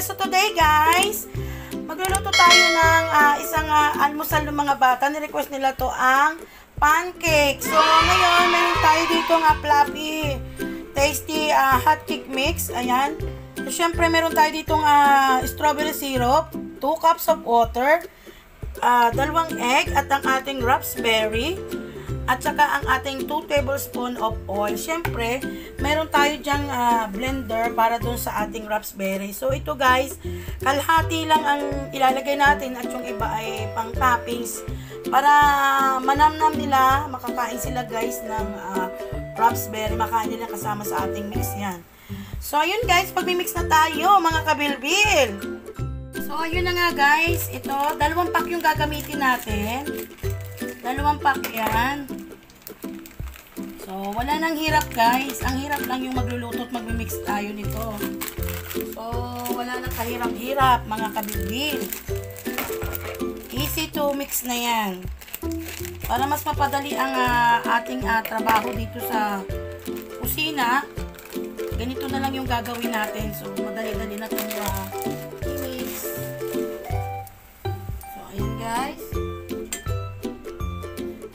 So today guys, magluluto tayo ng isang almusal ng mga bata. Nirequest nila to ang pancake. So ngayon, meron tayo dito ng fluffy, tasty hot cake mix. Ayan. So, syempre meron tayo dito strawberry syrup, 2 cups of water, 2 egg at ang ating raspberry. At saka ang ating 2 tablespoon of oil. Siyempre, meron tayo dyang blender para dun sa ating raspberry. So, ito guys, kalahati lang ang ilalagay natin at yung iba ay pang toppings. Para manamnam nila, makakain sila guys ng raspberry. Makain nila kasama sa ating mix yan. So, ayun guys, pag-mix na tayo mga kabilbil. So, ayun na nga guys. Ito, 2 pack yung gagamitin natin. 2 pack yan. So, wala nang hirap guys. Ang hirap lang yung magluluto at magmimix tayo nito. So, wala nang kahirap-hirap mga kabilbil. Easy to mix na yan. Para mas mapadali ang ating trabaho dito sa kusina, ganito na lang yung gagawin natin. So, madali-dali na itong i-mix. So, ayun guys.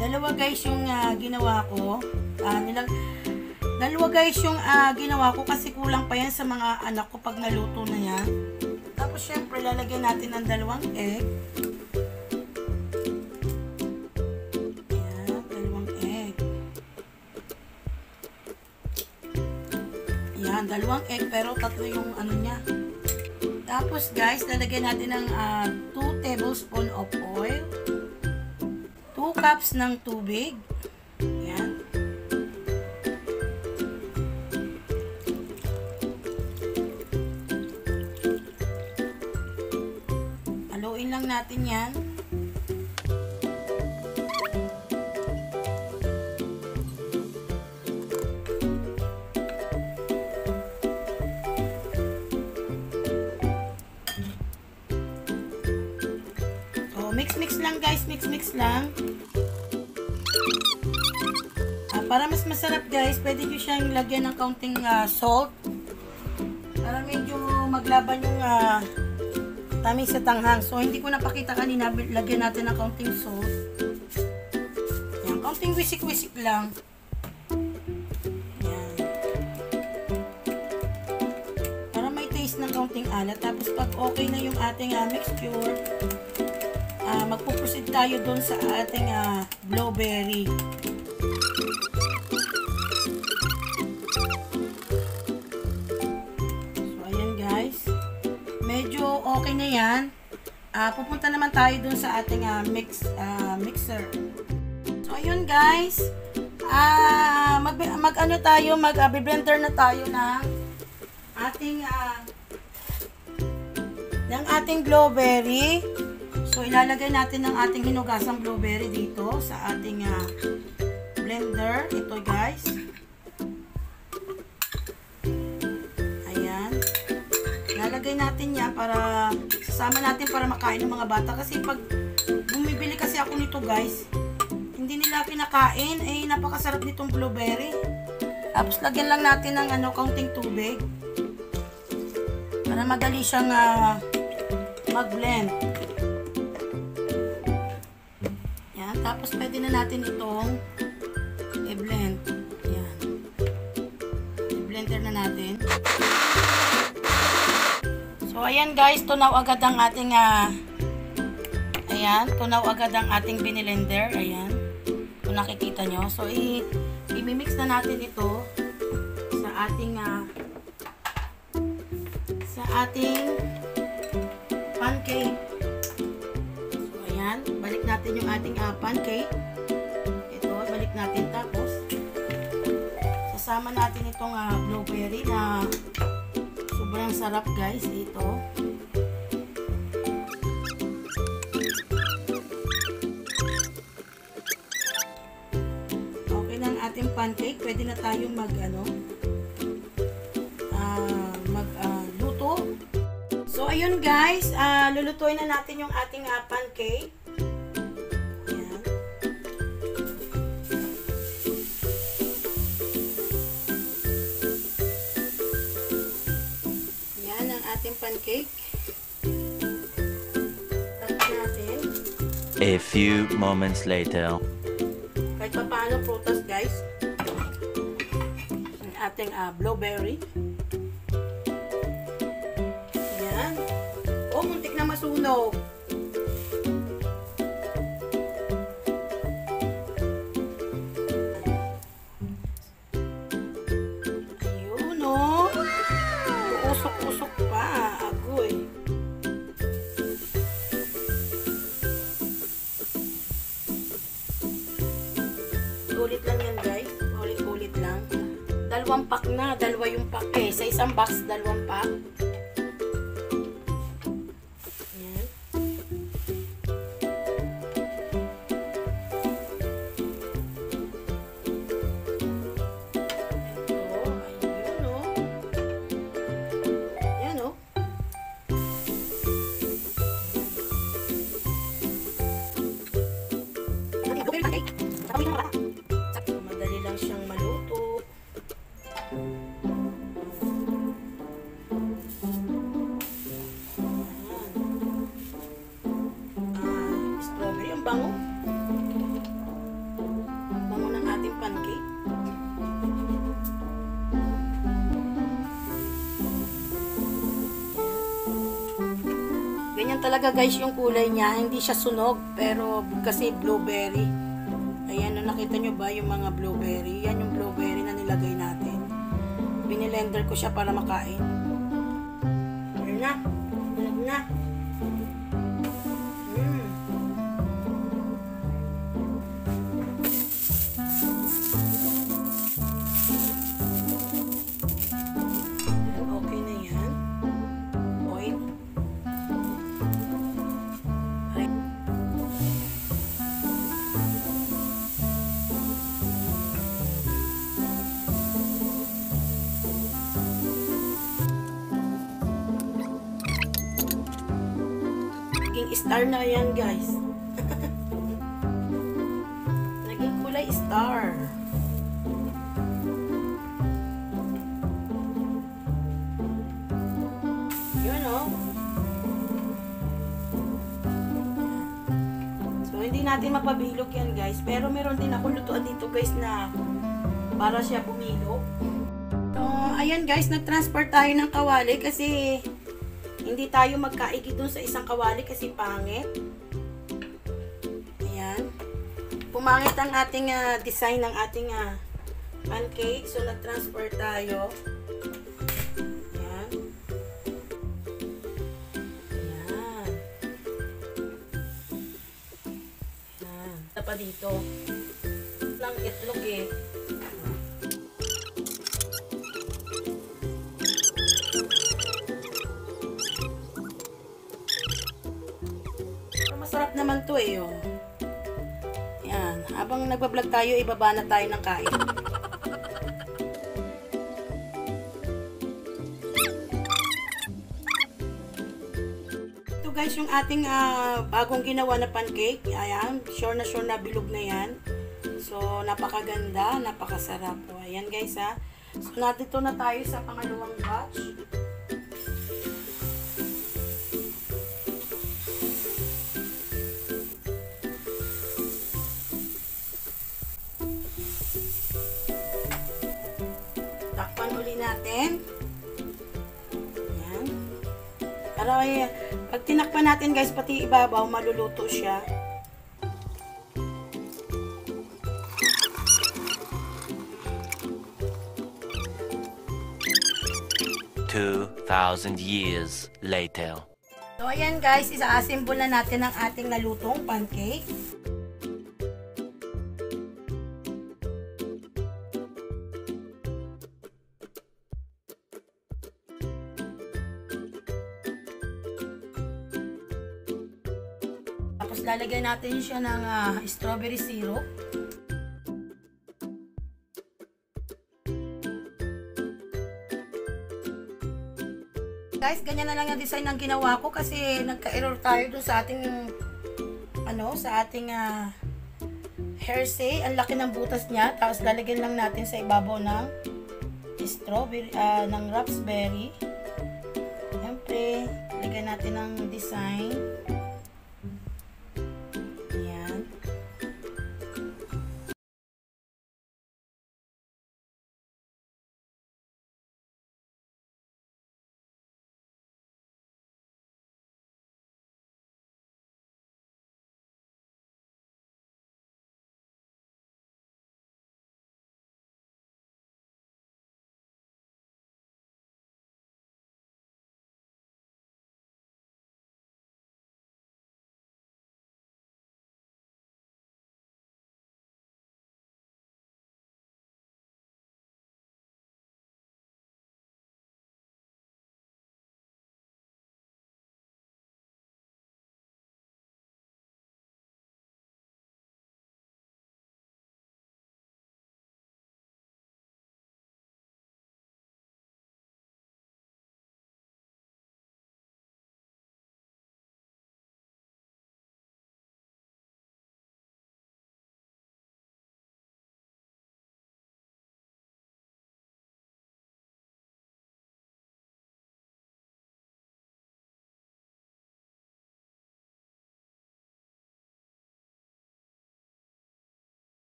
2 guys yung ginawa ko. 2 guys yung ginawa ko kasi kulang pa yan sa mga anak ko pag naluto na yan. Tapos syempre lalagyan natin ng 2 egg. Ayan, 2 egg. Ayan, 2 egg pero 3 yung ano niya. Tapos guys, lalagyan natin ng 2 tablespoon of oil. 2 cups ng tubig. Ayan. Haluin lang natin yan. So, mix lang guys. Mix lang. Para mas masarap guys, pwede nyo siyang lagyan ng kaunting salt. Para medyo maglaban yung tamis sa tanghang. So, hindi ko napakita kanina, lagyan natin ng kaunting salt. Yan, kaunting wisik-wisik lang. Yan. Para may taste ng kaunting alat. Tapos pag okay na yung ating mixture, magpuproceed tayo doon sa ating blueberry. Medyo okay na yan. Pupunta naman tayo dun sa ating mixer. So, ayun guys. Mag-blender na tayo ng ating blueberry. So, ilalagay natin ang ating hinugasang blueberry dito sa ating blender. Ito guys. Lalagay natin yan para sasama natin para makain ng mga bata. Kasi pag bumibili kasi ako nito guys, hindi nila kinakain. Napakasarap nitong blueberry. Tapos lagyan lang natin ng kaunting tubig para madali siyang mag-blend. Yan. Tapos pwede na natin itong i-blend. Yan. I-blender na natin. So, ayan guys, tunaw agad ang ating tunaw agad ang ating binilender. Ayan. Kung nakikita nyo. So, i-mix na natin ito sa ating pancake. So, ayan. Balik natin yung ating pancake. Ito, balik natin. Tapos, sasama natin itong blueberry na sobrang sarap guys ito. Okay na ang ating pancake. Pwede na tayong magluto. So ayun guys, lulutuin na natin yung ating pancake. Ayan. Ayan ang ating pancake. A few moments later. Kahit pa paano prutas, guys. Ang ating blueberry. Ayan. Oh, muntik na masunog. Ayun, oh. Usok-usok pa. Agoy. Ulit lang yan, guys. Ulit-ulit lang. Dalawang pack na. Dalawa yung pack eh. Sa isang box, dalawang pack. Ayan. Ito. Ayun, oh. Ayan, oh. Madali lang siyang maluto. Strawberry. Ang bango. Bango ng ating pancake. Ganyan talaga, guys, yung kulay niya. Hindi siya sunog, pero kasi blueberry. Ayan, nakita nyo ba yung mga blueberry? Yan yung blueberry na nilagay natin. Binilender ko siya para makain. Ayan na. Ayan na. Okay na yan. Oil. Naging star na yan, guys. Naging kulay star. Yun, oh. So, hindi natin mapabilog yan, guys. Pero meron din ako lutuan dito, guys, na para siya bumilog. So, ayan, guys. Nag-transfer tayo ng kawali kasi hindi tayo magkaigi dun sa isang kawali kasi pangit. Ayan. Pumangit ang ating design ng ating pancake. So, nag-transfer tayo. Ayan. Ayan. Ayan. Ito pa dito. Lang itlog eh. Masarap naman to eh, oh. Yan. Habang nagbablog tayo, ibaba na tayo ng kain. Ito, guys, yung ating bagong ginawa na pancake. Ayan. Sure na bilog na yan. So, napakaganda, napakasarap. So, ayan, guys, ha. So, nandito na tayo sa pangalawang batch. Takpan uli natin. Ayan. Para pag tinakpan natin, guys, pati ibabaw, maluluto siya. $2,000 years later. So, ayan, guys, isa-assemble na natin ang ating nalutong pancake. Tapos lalagyan natin siya ng strawberry syrup. Guys, ganyan na lang yung design ng ginawa ko kasi nagka-error tayo dun sa ating Hershey. Ang laki ng butas niya. Tapos lalagyan lang natin sa ibabaw ng strawberry, ng raspberry. Siyempre, lagyan natin ng design.